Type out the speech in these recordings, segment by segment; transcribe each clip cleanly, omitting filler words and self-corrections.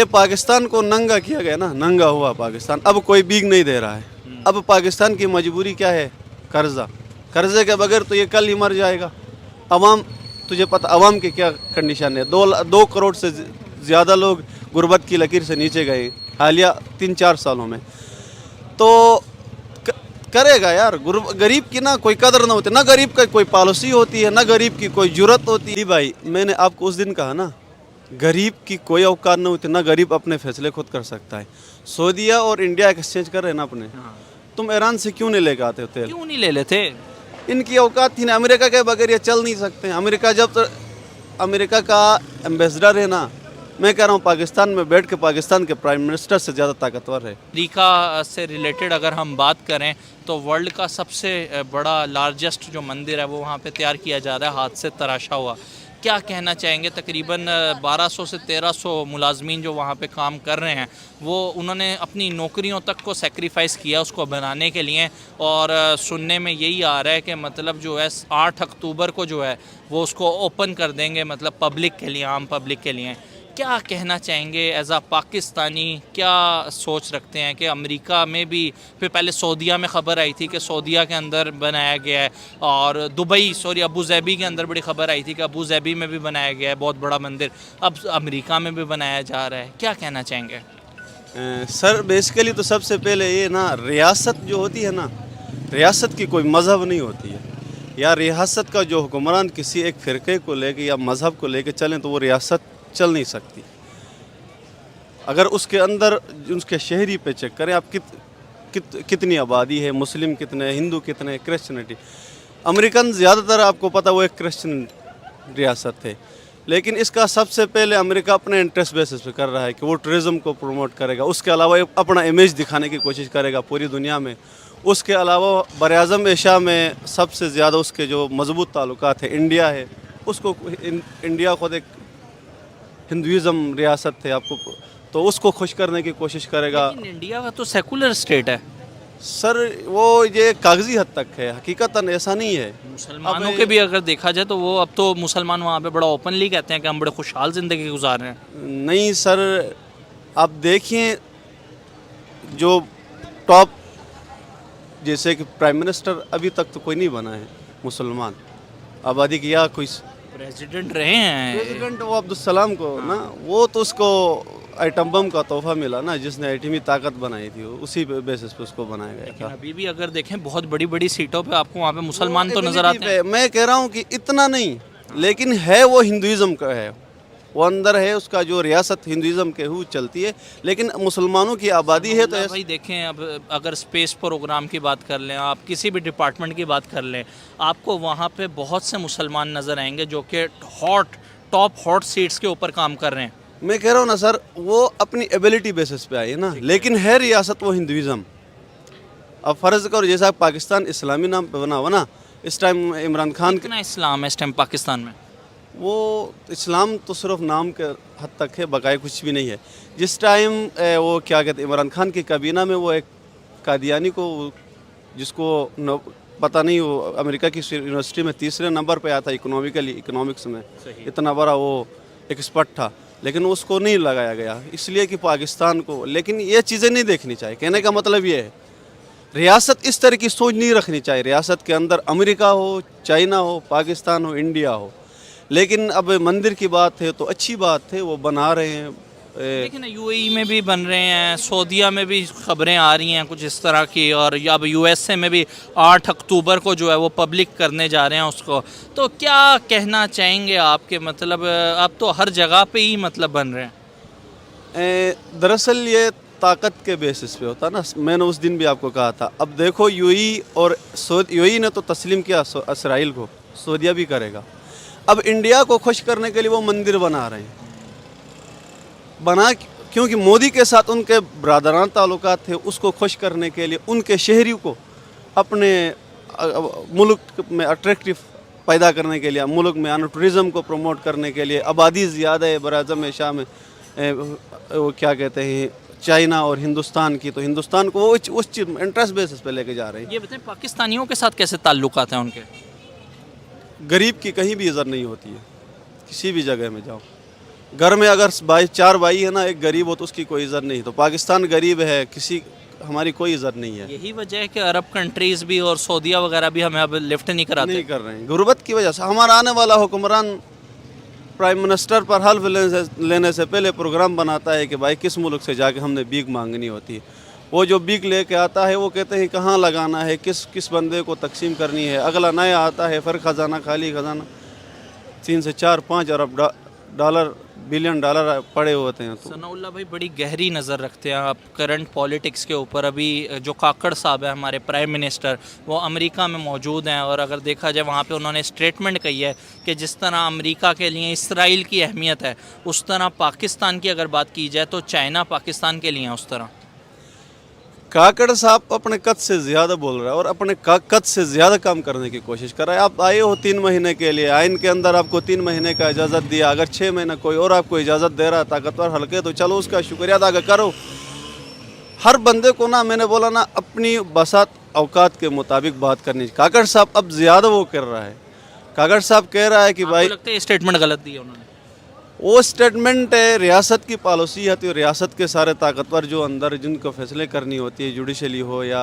ये पाकिस्तान को नंगा किया गया ना, नंगा हुआ पाकिस्तान, अब कोई भीख नहीं दे रहा है। अब पाकिस्तान की मजबूरी क्या है? कर्जा। कर्जे के बगैर तो ये कल ही मर जाएगा। अवाम, तुझे पता अवाम की क्या कंडीशन है? 2 करोड़ से ज़्यादा लोग गुर्बत की लकीर से नीचे गए हालिया 3-4 सालों में। तो करेगा यार, गरीब की ना कोई कदर ना होती, ना गरीब का कोई पॉलिसी होती है, ना गरीब की कोई जुर्रत होती है। भाई मैंने आपको उस दिन कहा ना, गरीब की कोई औकात नहीं होती, ना गरीब अपने फैसले खुद कर सकता है। सऊदीया और इंडिया एक्सचेंज कर रहे हैं ना अपने, तुम ईरान से क्यों नहीं लेके आते हो तेल? क्यों नहीं ले लेते? इनकी औकात थी ना, अमेरिका के बगैर ये चल नहीं सकते हैं। अमेरिका जब तो अमेरिका का एम्बेसडर है ना, मैं कह रहा हूँ पाकिस्तान में बैठ के पाकिस्तान के प्राइम मिनिस्टर से ज़्यादा ताकतवर है। अमेरिका से रिलेटेड अगर हम बात करें तो वर्ल्ड का सबसे बड़ा लार्जेस्ट जो मंदिर है वो वहाँ पे तैयार किया जा रहा है, हाथ से तराशा हुआ। क्या कहना चाहेंगे? तकरीबन 1200 से 1300 मुलाजमीन जो वहाँ पे काम कर रहे हैं, वो उन्होंने अपनी नौकरियों तक को सेक्रीफाइस किया उसको बनाने के लिए। और सुनने में यही आ रहा है कि मतलब जो है 8 अक्टूबर को जो है वो उसको ओपन कर देंगे, मतलब पब्लिक के लिए, आम पब्लिक के लिए। क्या कहना चाहेंगे एज आ पाकिस्तानी? क्या सोच रखते हैं कि अमेरिका में भी, फिर पहले सऊदीया में ख़बर आई थी कि सऊदीया के अंदर बनाया गया है, और अबू ज़ैबी के अंदर बड़ी ख़बर आई थी कि अबू ज़ैबी में भी बनाया गया है बहुत बड़ा मंदिर, अब अमेरिका में भी बनाया जा रहा है। क्या कहना चाहेंगे? सर बेसिकली तो सबसे पहले ये ना, रियासत जो होती है ना, रियासत की कोई मज़हब नहीं होती है। या रियासत का जो हुक्मरान किसी एक फ़िरके को लेके या मज़हब को लेके चलें तो वो रियासत चल नहीं सकती। अगर उसके अंदर उसके शहरी पे चेक करें आप, कितनी आबादी है, मुस्लिम कितने, हिंदू कितने, क्रिश्चियनिटी। अमेरिकन ज़्यादातर आपको पता वो एक क्रिश्चियन रियासत है, लेकिन इसका सबसे पहले अमेरिका अपने इंटरेस्ट बेसिस पे कर रहा है कि वो टूरिज़्म को प्रमोट करेगा, उसके अलावा अपना इमेज दिखाने की कोशिश करेगा पूरी दुनिया में। उसके अलावा बर-ए-आज़म एशिया में सबसे ज़्यादा उसके जो मजबूत ताल्लुकात है इंडिया है, उसको इंडिया खुद एक हिंदुइज़्म रियासत है आपको, तो उसको खुश करने की कोशिश करेगा। लेकिन इंडिया का तो सेकुलर स्टेट है सर, वो ये कागजी हद तक है, हकीकतन ऐसा नहीं है। मुसलमानों के भी अगर देखा जाए तो वो, अब तो मुसलमान वहाँ पे बड़ा ओपनली कहते हैं कि हम बड़े खुशहाल ज़िंदगी गुजार रहे हैं। नहीं सर, आप देखिए जो टॉप, जैसे कि प्राइम मिनिस्टर अभी तक तो कोई नहीं बना है मुसलमान आबादी की, या कोई प्रेसिडेंट रहे हैं प्रेसिडेंट वो अब्दुल सलाम को ना, वो तो उसको आइटम बम का तोहफा मिला ना, जिसने एटमी ताकत बनाई थी, उसी बेसिस पे उसको बनाया गया था। अभी भी अगर देखें बहुत बड़ी बड़ी सीटों पे आपको वहाँ पे मुसलमान तो नज़र आते हैं। मैं कह रहा हूँ कि इतना नहीं, लेकिन है वो हिंदुइज़्म का है, वो अंदर है उसका, जो रियासत हिंदुइज़्म के हु चलती है, लेकिन मुसलमानों की आबादी है। तो भाई देखें, अब अगर स्पेस प्रोग्राम की बात कर लें, आप किसी भी डिपार्टमेंट की बात कर लें, आपको वहाँ पे बहुत से मुसलमान नज़र आएंगे जो कि टॉप हॉट सीट्स के ऊपर काम कर रहे हैं। मैं कह रहा हूँ ना सर, वो अपनी एबिलिटी बेसिस पे आई है ना, लेकिन है रियासत वो हिंदुइज़्म। अब फ़र्ज़ करो जैसा पाकिस्तान इस्लामी नाम पे बना हुआ ना, इस टाइम इमरान खान कितना इस्लाम है इस टाइम पाकिस्तान में? वो इस्लाम तो सिर्फ नाम के हद तक है, बकाया कुछ भी नहीं है। जिस टाइम वो क्या कहते हैं, इमरान खान की काबीना में वो एक कादियानी को, जिसको पता नहीं, वो अमेरिका की यूनिवर्सिटी में 3रे नंबर पे आया था इकोनॉमिक्स में, इतना बड़ा वो एक्सपर्ट था, लेकिन उसको नहीं लगाया गया इसलिए कि पाकिस्तान को। लेकिन ये चीज़ें नहीं देखनी चाहिए, कहने का मतलब ये है, रियासत इस तरह की सोच नहीं रखनी चाहिए। रियासत के अंदर अमेरिका हो, चाइना हो, पाकिस्तान हो, इंडिया हो। लेकिन अब मंदिर की बात है तो अच्छी बात है, वो बना रहे हैं। लेकिन यूएई में भी बन रहे हैं, सऊदीया में भी खबरें आ रही हैं कुछ इस तरह की, और अब यूएसए में भी 8 अक्टूबर को जो है वो पब्लिक करने जा रहे हैं उसको। तो क्या कहना चाहेंगे आपके, मतलब अब तो हर जगह पे ही मतलब बन रहे हैं। दरअसल ये ताकत के बेसिस पे होता ना, मैंने उस दिन भी आपको कहा था। अब देखो यूएई ने तो तस्लीम किया इसराइल को, सऊदीया भी करेगा। अब इंडिया को खुश करने के लिए वो मंदिर बना रहे हैं, क्योंकि मोदी के साथ उनके बरादरान ताल्लुकात थे, उसको खुश करने के लिए, उनके शहरियों को अपने मुल्क में अट्रैक्टिव पैदा करने के लिए, मुल्क में आना, टूरिज़्म को प्रमोट करने के लिए। आबादी ज़्यादा है बर-ए-आज़म एशिया में, वो क्या कहते हैं, चाइना और हिंदुस्तान की, तो हिंदुस्तान को वो उस इंटरेस्ट बेसिस पे लेके जा रहे हैं। ये बताएं पाकिस्तानियों के साथ कैसे ताल्लुकात हैं उनके? गरीब की कहीं भी इज़्ज़त नहीं होती है, किसी भी जगह में जाओ। घर में अगर भाई 4 भाई है ना, एक गरीब हो तो उसकी कोई इज्जत नहीं, तो पाकिस्तान गरीब है, किसी हमारी कोई इज्जत नहीं है। यही वजह है कि अरब कंट्रीज़ भी और सऊदीया वगैरह भी हमें अब लिफ्ट नहीं कराते। नहीं कर रहे हैं, गुर्बत की वजह से। हमारा आने वाला हुक्मरान प्राइम मिनिस्टर पर हल्फ लेने से पहले प्रोग्राम बनाता है कि भाई किस मुल्क से जाके हमने भीख मांगनी होती है। वो जो भीख लेके आता है वो कहते हैं कहाँ लगाना है, किस बंदे को तकसीम करनी है। अगला नया आता है फिर खजाना, खाली खजाना 3 से 4-5 अरब डॉलर बिलियन डॉलर पड़े होते हैं। तो सनाउल्लाह भाई बड़ी गहरी नज़र रखते हैं आप करंट पॉलिटिक्स के ऊपर। अभी जो काकड़ साहब है हमारे प्राइम मिनिस्टर, वो अमेरिका में मौजूद हैं और अगर देखा जाए वहाँ पे उन्होंने स्टेटमेंट कही है कि जिस तरह अमेरिका के लिए इसराइल की अहमियत है उस तरह पाकिस्तान की अगर बात की जाए तो चाइना पाकिस्तान के लिए है उस तरह। काकड़ साहब अपने कद से ज़्यादा बोल रहा है और अपने कद से ज़्यादा काम करने की कोशिश कर रहा है। आप आए हो 3 महीने के लिए, आइन के अंदर आपको 3 महीने का इजाज़त दिया, अगर 6 महीने कोई और आपको इजाज़त दे रहा ताकतवर हल्के, तो चलो उसका शुक्रिया अदा करो। हर बंदे को ना, मैंने बोला ना, अपनी बसात औकात के मुताबिक बात करनी चाहिए। काकड़ साहब अब ज़्यादा वो कर रहा है। काकड़ साहब कह रहा है कि भाई, लगता है स्टेटमेंट गलत दी है उन्होंने। वो स्टेटमेंट है, रियासत की पॉलिसी है, तो रियासत के सारे ताकतवर जो अंदर जिनको फैसले करनी होती है, जुडिशली हो या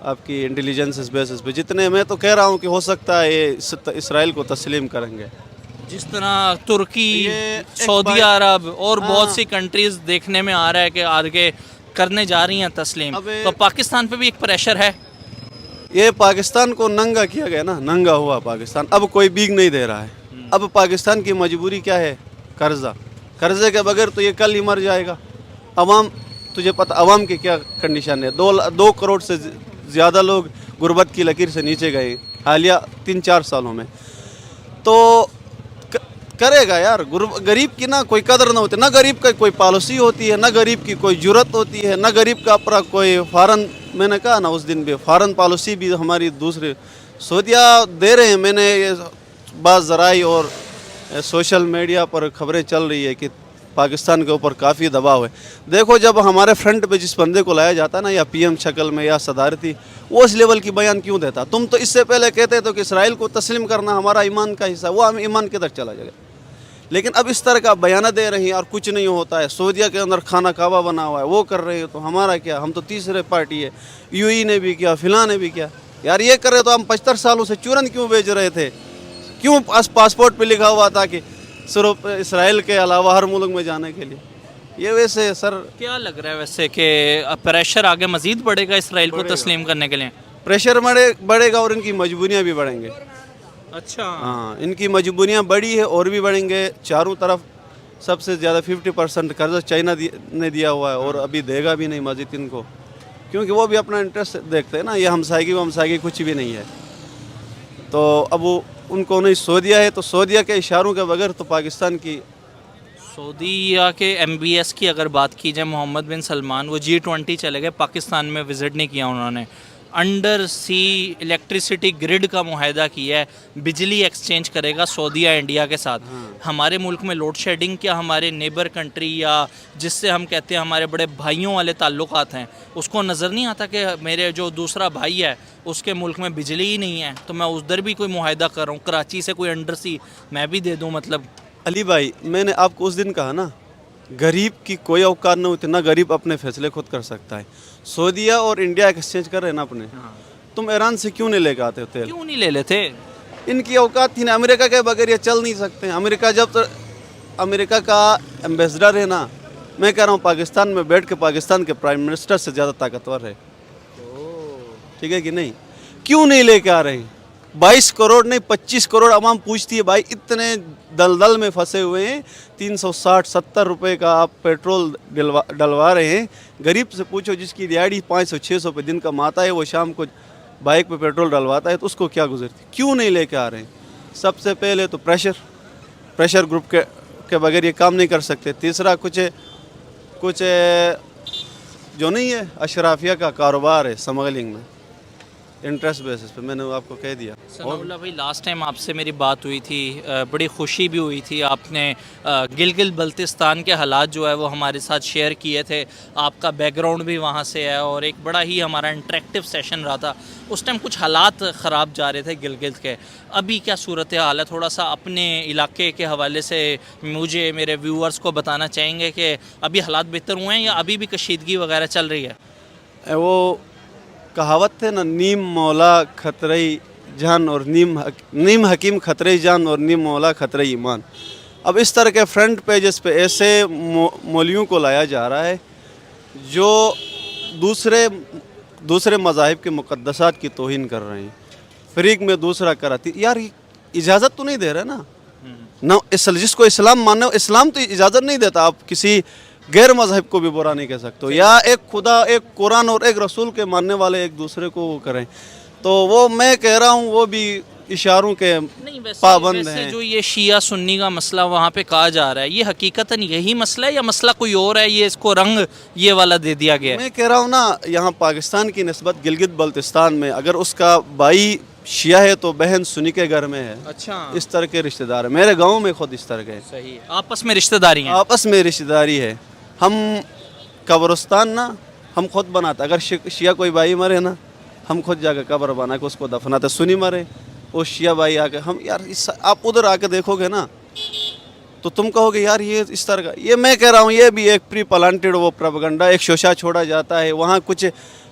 आपकी इंटेलिजेंस बेसिस पे, जितने, मैं तो कह रहा हूँ कि हो सकता है ये इसराइल को तस्लीम करेंगे। जिस तरह तुर्की, ये सऊदी अरब और बहुत सी कंट्रीज़ देखने में आ रहा है कि आगे करने जा रही हैं तस्लीम, तो पाकिस्तान पे भी एक प्रेशर है। ये पाकिस्तान को नंगा किया गया ना, नंगा हुआ पाकिस्तान, अब कोई भीख नहीं दे रहा है। अब पाकिस्तान की मजबूरी क्या है? कर्जा। कर्जे के बगैर तो ये कल ही मर जाएगा। अवाम, तुझे पता अवाम की क्या कंडीशन है? 2 करोड़ से ज़्यादा लोग गुर्बत की लकीर से नीचे गए हालिया 3-4 सालों में। तो करेगा यार, गरीब की ना कोई कदर ना होती, ना गरीब का कोई पॉलिसी होती है, ना गरीब की कोई जुरत होती है, ना गरीब का अपना कोई फॉरेन, मैंने कहा ना उस दिन भी, फॉरेन पॉलिसी भी हमारी दूसरे सऊदीया दे रहे हैं। मैंने ये बाज़ ज़राई और सोशल मीडिया पर खबरें चल रही है कि पाकिस्तान के ऊपर काफ़ी दबाव है। देखो, जब हमारे फ्रंट पे जिस बंदे को लाया जाता है ना, या पीएम शक्ल में या सदारती, वो उस लेवल की बयान क्यों देता? तुम तो इससे पहले कहते तो कि इसराइल को तस्लीम करना हमारा ईमान का हिस्सा, वो हम ईमान किधर चला जाएगा। लेकिन अब इस तरह का बयान दे रही हैं और कुछ नहीं होता है। सऊदीया के अंदर खाना काबा बना हुआ है, वो कर रहे हो, तो हमारा क्या? हम तो तीसरे पार्टी है। यूएई ने भी किया, फिलहाल ने भी किया। यार ये कर रहे तो हम 75 सालों से चूरन क्यों बेच रहे थे? क्यों पासपोर्ट पे लिखा हुआ था कि सिर्फ इसराइल के अलावा हर मुल्क में जाने के लिए? ये वैसे सर, क्या लग रहा है वैसे कि प्रेशर आगे मजीद बढ़ेगा इसराइल को तस्लीम करने के लिए? प्रेशर बढ़ेगा और इनकी मजबूरियाँ भी बढ़ेंगे। अच्छा, हाँ, इनकी मजबूरियाँ बढ़ी है और भी बढ़ेंगे। चारों तरफ सबसे ज़्यादा 50% कर्जा चाइना ने दिया हुआ है और अभी देगा भी नहीं मजीद इनको, क्योंकि वो भी अपना इंटरेस्ट देखते हैं ना। ये हमसायगी कुछ भी नहीं है। तो अब वो उनको नहीं सऊदीया है, तो सऊदीया के इशारों के बगैर तो पाकिस्तान की, सऊदीया के MBS की अगर बात की जाए, मोहम्मद बिन सलमान वो G20 चले गए, पाकिस्तान में विज़िट नहीं किया उन्होंने। अंडर सी इलेक्ट्रिसिटी ग्रिड का मुआहदा किया है, बिजली एक्सचेंज करेगा सऊदीया इंडिया के साथ। हमारे मुल्क में लोड शेडिंग क्या हमारे नेबर कंट्री या जिससे हम कहते हैं हमारे बड़े भाइयों वाले ताल्लुकात हैं, उसको नज़र नहीं आता कि मेरे जो दूसरा भाई है उसके मुल्क में बिजली ही नहीं है, तो मैं उधर भी कोई मुआहदा कर रहा हूँ, कराची से कोई अंडर सी मैं भी दे दूँ। मतलब अली भाई, मैंने आपको उस दिन कहा ना, गरीब की कोई औकात नहीं होती, ना गरीब अपने फैसले खुद कर सकता है। सऊदीया और इंडिया एक्सचेंज कर रहे हैं ना अपने। तुम ईरान से क्यों नहीं लेके आते हो तेल? क्यों नहीं ले लेते? इनकी औकात थी ना। अमेरिका के बगैर ये चल नहीं सकते। अमेरिका जब तो अमेरिका का एम्बेसडर है ना, मैं कह रहा हूँ पाकिस्तान में बैठ के पाकिस्तान के प्राइम मिनिस्टर से ज़्यादा ताकतवर है। ठीक है कि नहीं? क्यों नहीं लेके आ रहे हैं? 22 करोड़ नहीं 25 करोड़ आवाम पूछती है, भाई इतने दलदल में फंसे हुए हैं, 360-70 रुपये का आप पेट्रोल डलवा रहे हैं। गरीब से पूछो जिसकी दिहाड़ी 500-600 पे दिन कमाता है, वो शाम को बाइक पे पेट्रोल डलवाता है, तो उसको क्या गुजरती? क्यों नहीं लेके आ रहे हैं? सबसे पहले तो प्रेशर ग्रुप के बगैर ये काम नहीं कर सकते। तीसरा कुछ जो नहीं है, अशराफिया का कारोबार है स्मगलिंग में। इंटरेस्ट बेसिस पे, मैंने आपको कह दिया। सनाउल्लाह भाई, लास्ट टाइम आपसे मेरी बात हुई थी, बड़ी खुशी भी हुई थी, आपने गिलगित बल्तिस्तान के हालात जो है वो हमारे साथ शेयर किए थे, आपका बैकग्राउंड भी वहाँ से है और एक बड़ा ही हमारा इंटरेक्टिव सेशन रहा था। उस टाइम कुछ हालात ख़राब जा रहे थे गिलगित के, अभी क्या सूरत हाल है? थोड़ा सा अपने इलाके के हवाले से मुझे, मेरे व्यूअर्स को बताना चाहेंगे कि अभी हालात बेहतर हुए हैं या अभी भी कशीदगी वगैरह चल रही है? वो कहावत है ना, नीम मौला खतरे जान और नीम हकीम खतरे जान और नीम मौला खतरे ईमान। अब इस तरह के फ्रंट पेजेस पे ऐसे मौलवियों को लाया जा रहा है जो दूसरे मज़ाहिब के मुक़द्दसात की तौहीन कर रहे हैं, फ़रीक में दूसरा कराती। यार इजाज़त तो नहीं दे रहे ना, ना जिसको इस्लाम मानने, इस्लाम तो इजाज़त नहीं देता आप किसी गैर मज़हब को भी बुरा नहीं कह सकते हो, या एक खुदा, एक कुरान और एक रसूल के मानने वाले एक दूसरे को वो करें। तो वो मैं कह रहा हूँ वो भी इशारों के पाबंद हैं। जो ये शिया सुन्नी का मसला वहाँ पे कहा जा रहा है, ये हकीकतन यही मसला है या मसला कोई और है, ये इसको रंग ये वाला दे दिया गया है? मैं कह रहा हूँ ना, यहाँ पाकिस्तान की निस्बत गिलगित बल्तिस्तान में अगर उसका भाई शिया है तो बहन सुन्नी के घर में है। अच्छा, इस तरह के रिश्तेदार हैं मेरे गाँव में, खुद इस तरह के सही है, आपस में रिश्तेदारी है। आपस में रिश्तेदारी है। हम कब्रिस्तान ना हम खुद बनाते, अगर शिया कोई भाई मरे ना, हम खुद जाकर कब्र बना के उसको दफनाते। सुन्नी मरे, वो शिया भाई आके हम, यार आप उधर आके देखोगे ना तो तुम कहोगे यार ये इस तरह का। ये मैं कह रहा हूँ ये भी एक प्री प्लांटेड वो प्रोपेगेंडा, एक शोशा छोड़ा जाता है वहाँ कुछ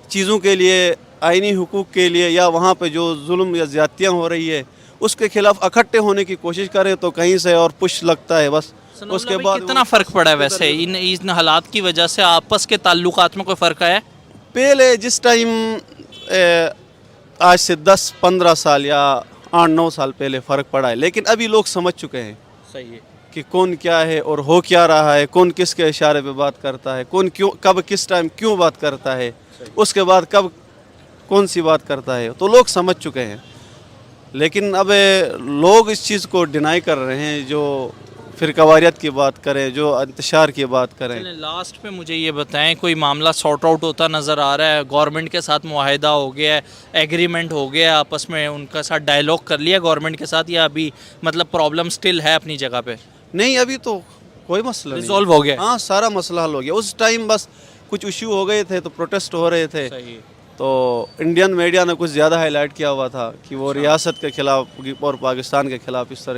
चीज़ों के लिए, आइनी हुकूक के लिए, या वहाँ पे जो जुल्म या ज़्यादतियाँ हो रही है उसके खिलाफ इकट्ठे होने की कोशिश करें तो कहीं से और पुश लगता है बस। उसके बाद कितना फ़र्क पड़ा है वैसे इन हालात की वजह से? आपस के ताल्लुकात में कोई फ़र्क आया? पहले जिस टाइम आज से 10-15 साल या 8-9 साल पहले फ़र्क पड़ा है, लेकिन अभी लोग समझ चुके हैं सही है कि कौन क्या है और हो क्या रहा है, कौन किसके इशारे पे बात करता है, कौन क्यों, कब, किस टाइम क्यों बात करता है, उसके बाद कब कौन सी बात करता है, तो लोग समझ चुके हैं। लेकिन अब लोग इस चीज़ को डिनाई कर रहे हैं, जो फ़िरक़ावारियत की बात करें, जो इंतशार की बात करें। लास्ट पे मुझे ये बताएं, कोई मामला सॉर्ट आउट होता नज़र आ रहा है? गवर्नमेंट के साथ मुआहिदा हो गया है, एग्रीमेंट हो गया है, आपस में उनका साथ डायलॉग कर लिया गवर्नमेंट के साथ, या अभी मतलब प्रॉब्लम स्टिल है अपनी जगह पे? नहीं, अभी तो कोई मसला नहीं, रिजॉल्व हो गया। हाँ, सारा मसला हल हो गया। उस टाइम बस कुछ इशू हो गए थे तो प्रोटेस्ट हो रहे थे, सही। तो इंडियन मीडिया ने कुछ ज़्यादा हाईलाइट किया हुआ था कि वो रियासत के खिलाफ और पाकिस्तान के खिलाफ इस तरह